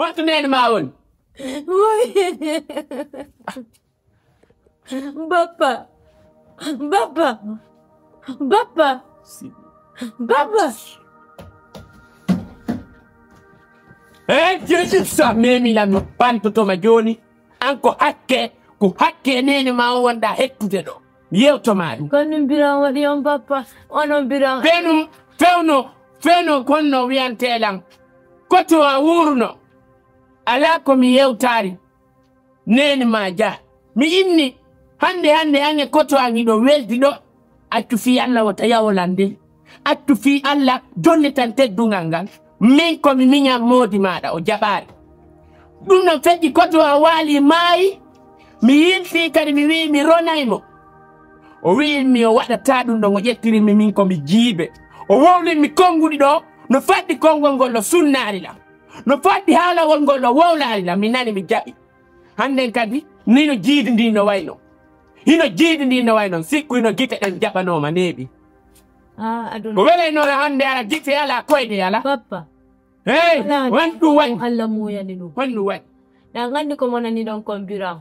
Watu nene maon. Bapa. Bapa. Bapa. Bapa. Jesu sa memi la no panto to majoni. Anko hakke ko hakke nene ma wonda hettude do. Yewto maɗum. Kono mbiran waɗi on bappa. Onon mbiran. Fewno konno wiyantelan. Koto a wurno. Ala ko mi yewtari. Nene ma ja. Mi inni hande ange koto angido weldi do. Accu fi Allah wata yawolande. Accu fi Allah jonne tan teddungal ngal. Min ko mi miña modi maɗa o jaɓari. Ɗum non feƴƴi koto a waali maayi. Mi yilti kadi mi wi mi ronaymo. O wiimi o waɗata ɗum ɗon o ƴettirimi min ko mi jiibe. O wowlimi konguɗi ɗo no faɗɗi kongol ngol ɗo sunnari lam. No faɗɗi haalawol ngol ɗo wowlari lam mi nani mi jaɓi. Hannden kadi nino jiidi ndi no wayno. Hino jiidi ndi no wayno sikku hino gite ɗen jaɓanoma neeɓi. Ko welayno hande ala gite ala koyɗe ala. Papa. Hey, wanɗum wayi. Allah muyani ɗum. Wanɗum wayi. Ɗan andi ko monani ɗon kombiran.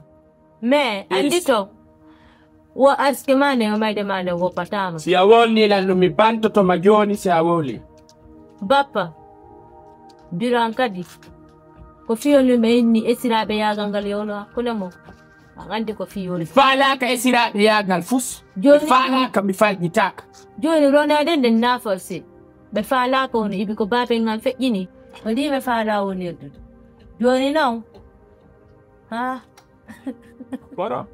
Mais andi to. Wo aske mane o mayde mane woppatama. Si a wolni lan ɗum mi bantotoma joni si a woli. Bappa. Biran kadi. Ko fiyolu me inni esiraɓe yagal ngal yewno hakkunde mo. An andi ko fiyolu. Falaka esiraɓe yagal fus. Joni falaka mi falƴitaka. Joni ronade nden naforse. Ɓe falaka wono ibi ko babe ngal feƴƴini. O ndi ɓe fala wonirdude. Joni non. Ha. Boro.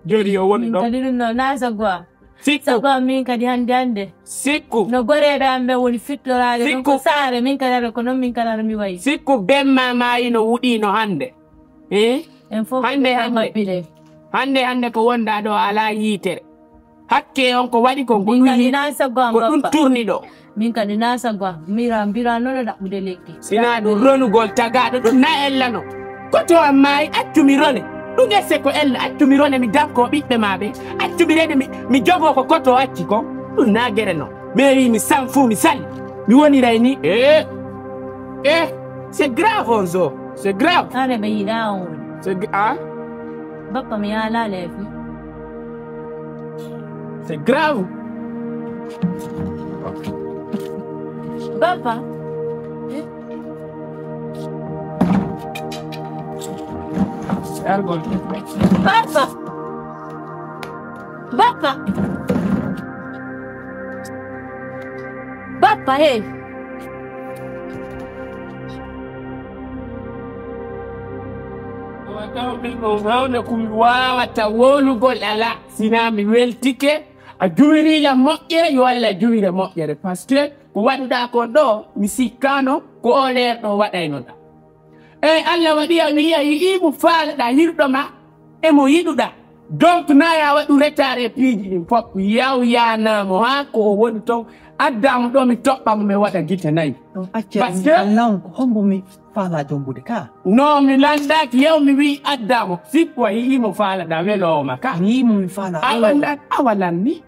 Joni yo woni ɗo. Kadi ɗum no nasagwa. Sikku. Sagwa min kadi hande. Sikku. No goreɓe amɓe woni fittorade ɗum ko saare min kadara ko non min kadara mi wayi. Sikku bemma mayi no wuɗino hande. En fof hande ko wonda ɗo ala yitere. Hakke on ko waɗi ko min kadi nasagwa ko ɗum turni ɗo. Min kadi nasagwa mbira nono ɗaɓɓude lekki. Sina ɗum ronugol tagaɗo ɗum na ellano. Koto am mayi accumi rone. Ɗum esse ko ella accumi rone mi danko ɓiɓɓe maɓe. Accumi rene mi jogo ko koto acci ko. Ɗum na gere no. Meri mi san fuu mi sali. Mi woniray ni. C'est grave on zo. C'est grave. Are ɓe yiɗa on. C'est grave. Bappa mi ala leefi. C'est grave. Bappa. Bappa. Bappa. Bappa, hey. Wawata wolugol ala sina mi weltike a juwirila moƴƴere yo Allah juwire moƴƴere par ce que ko waɗuɗa ko ɗo mi sikkano ko o leerɗo waɗaynoɗa. Allah waɗi a wiya yiɗimo faalaɗa hirɗoma emo yiɗuɗa. Donc naya waɗu retare piiji ɗin fof yawyanamo ha ko woni ton addamo ɗo mi toɓɓamo mi waɗa gite nayyi. Par ce que Allah ko hombo mi faala jombude ka. Non mi landaki yew mi wi addamo sikku a yiɗimo faalaɗa welowoma ka. Yimo mi faala. Awalan ni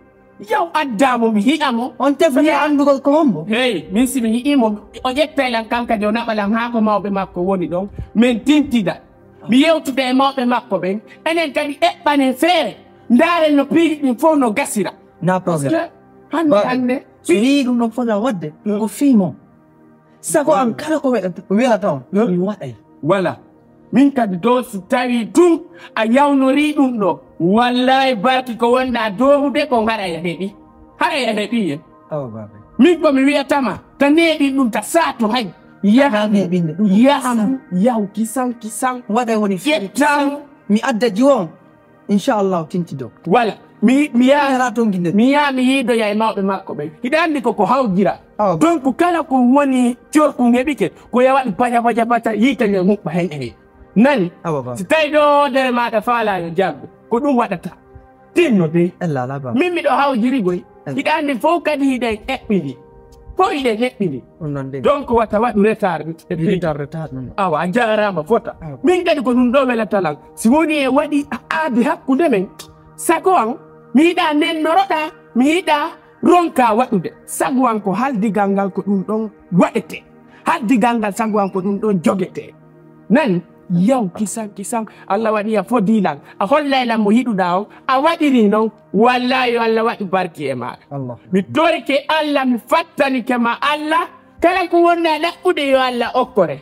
yow addamo mi hi'amo. On tefani andugol ko hombo. Hey min simi hi'imo o ƴettaylan kanka jo naɓalan ha ko mawɓe makko woni ɗon min tintida. Mi yewtude e mawɓe makko ɓen enen kadi eɓɓanen feere ndaren no piiji ɗin fof no gasira. Na probléme. Hande so yii ɗum ɗon fota wadde ko fiimo sago am kala ko wiyata on mi waɗay. Voilà min kadi dow so tawi tun a yawnori ɗum ɗo wallahi barki ko wonɗa dowude ko haɗa e heeɓi haɗa e heeɓi en. Min ko mi wiyatama ta neeɓi ɗum ta saatu hay yaham yahu kisan waɗay woni ƴettam mi adda jiwon inchallahu tintido. Voilà mi yaha mi yiidoya e mawɓe makko ɓen hiɗa anndi koko hawjira donc kala ko woni corku heɓike ko yawaɗi paja yiite nde huɓɓa hen e nani so tawi ɗo nder maɗa faalayo jaggo ko ɗum waɗata tinno de min miɗo hawjirigoy hiɗa anndi fof kadi hiɗen eɓɓiɗi fof hiɗen heɓɓiɗi donc wata waɗu retard awa a jarama fota min kadi ko ɗum ɗo welatalan si woni e waɗi aade hakkude men sago an mi yiɗa nennoroɗa mi yiɗa ronka waɗude sago an ko haldigal ngal ko ɗum ɗon waɗete haddi gangal sagwan ko ɗum ɗon jogete nani yaw kisan Allah waɗi a fodilan a hollaylan mo yiɗuɗa o a waɗiri noon wallahi Allah waɗi barki e maɗa mi torike Allah mi fattanike ma Allah kala ko wonna ɗaɓɓude yo Allah okkore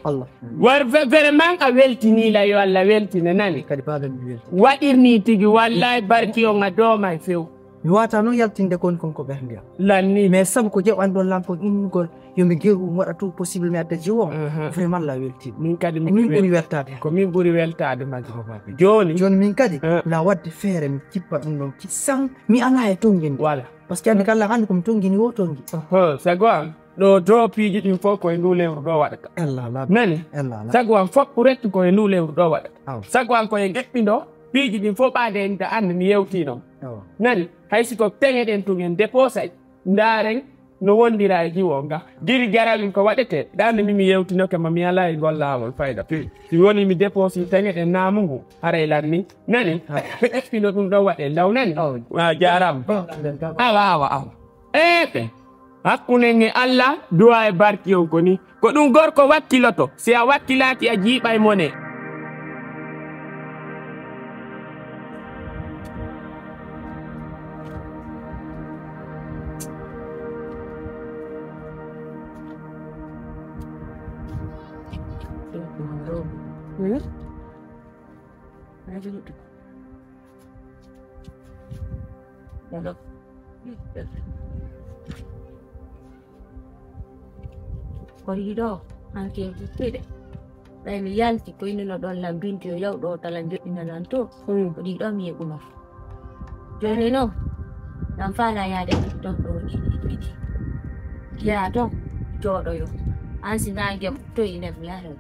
war vraiment a weltinila yo Allah weltine nani kadi baɓe mi welti waɗirni tigi wallahi barki on a dooma e few mi wata noon yaltinde konko ɓernde am lanni mais sabu ko jeɓan ɗon lampon innugol yomi gewu waɗa tout possible mi adda jiwo vraiment la weltini min kadi min ɓuri weltade ko min ɓuri weltade majji joni min kadi la wadde feere mi jippa ɗum ɗon kisan mi ala e tongini voilà par ce que ande kala hande komi tongini wo tongi sago an ɗo do piiji ɗin fof koye ndu lewru ɗo waɗata nani sago an foppu rettu koye ndu lewru ɗo waɗata sago an koye geɓɓiɗo piiji ɗin fof ɓaade en da ande mi yewtino nani haysi ko teŋeɗen tun en déposay ndaren no wondira e jiwo nga jiri jaralin ko waɗete ɗande mimi yewtinoke ma mi ala e gollawol fayda si woni mi déposi teŋeɗen naamu ngu haray lanni nani ɗeɓɓino ɗum ɗo waɗe law nani jaram awa eɓe hakkunen e Allah duwa e barki on koni ko ɗum gorko wakkiloto si a wakkilaki a jiiɓay mone ko yiɗo hanke fuɗɗiɗe ɓay mi yalti ko ino ɗon lambinti yo yaw ɗo tala joɗɗinanan to ko ɗiɗo mi yeɓuno joni noon nan faala yaade ɗon ɗo ɗiɗi yaa ton jooɗoyo an si nagem to ina mi yaaro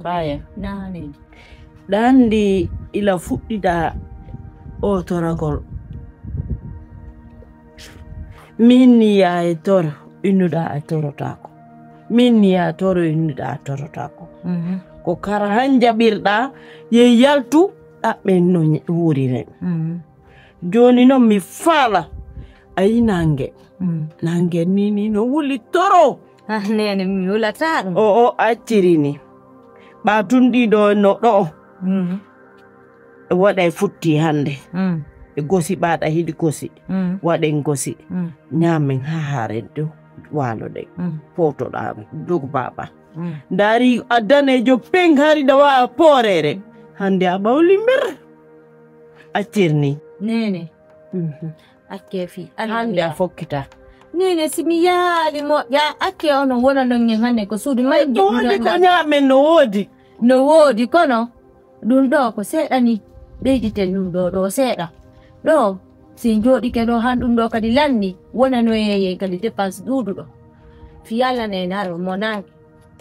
baya nane ɗandi ila fuɗɗiɗa o toragol min niya e toro innuɗa a torotako min niya toro innuɗa a torotako ko kara han jaɓirɗa ye yaltu ɗaɓɓen no wuriren joni noon mi faala ayi nangue nangue nini no wuli toro nene mi wulata ɗum o accirini ɓatun ɗiɗo no ɗo waɗay futti hande e gosi ɓaɗa hiɗi gosi waɗen gosi ñamen ha haren dow waloɗen fotoɗa dogo baba dari addanejo peng hariɗa wawa poorere hande a ɓawli mer accirni nene akke fi hande a fokkita nene simi yaali moƴƴa akke ono wona ɗon en hande ko suudu wodi ko ñamen no woodi kono ɗum ɗo ko seeɗa ni ɓeyditen ɗum ɗo seeɗa ɗo si jooɗike ɗo han ɗum ɗo kadi lanni wona no yeye kadi dépense ɗuuɗuɗo fi Allah nene aro monaki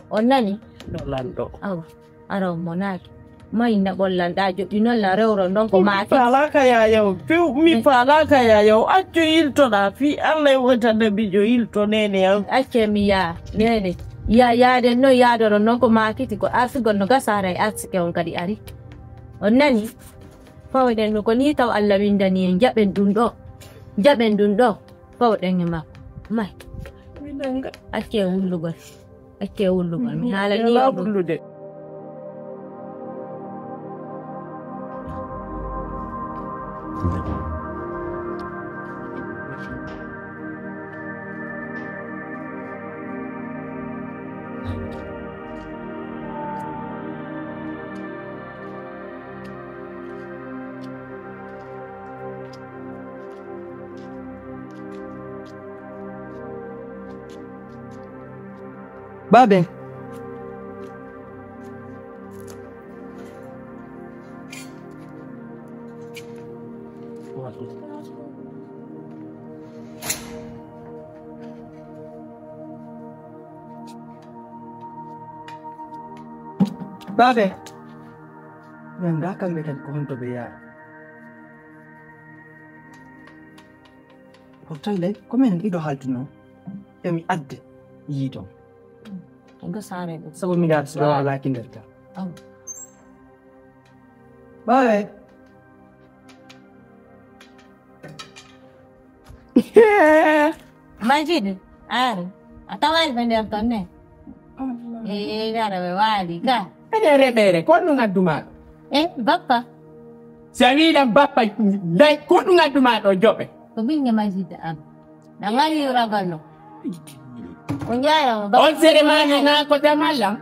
on nani no lanɗo awa aro monaki mayna ɓollanɗa joɗɗi noon la rewro ɗon ko maaki falaka yayaw few mi falaka yayaw acco yiltoɗa fi Allah wotana bijo yilto nene yam acce mi yaa nene yaaden noon yaadoro noon ko maakiti ko arsigol no gasara e arsike on kadi ari on nani fawɗen ko ni taw Allah windani en jaɓen ɗum ɗo fawɗen e makko may acce wullugol mi haalani wullude Babe. Babe. Nanda kan metan kohon to beya. Hotel le, komen ido haltuno. Yami adde yido. Enggak sare. Sabo mi dat sudah lakin derta. Bye. Majid, atau lain benda tonne. gara be wali ga. Ene rebere ko no ngaduma. Bappa. Sawida bappa dai ko no ngaduma do jobe. Ko binge majida am. Nangani ora gano. Onjara on sere mani na ko tamala.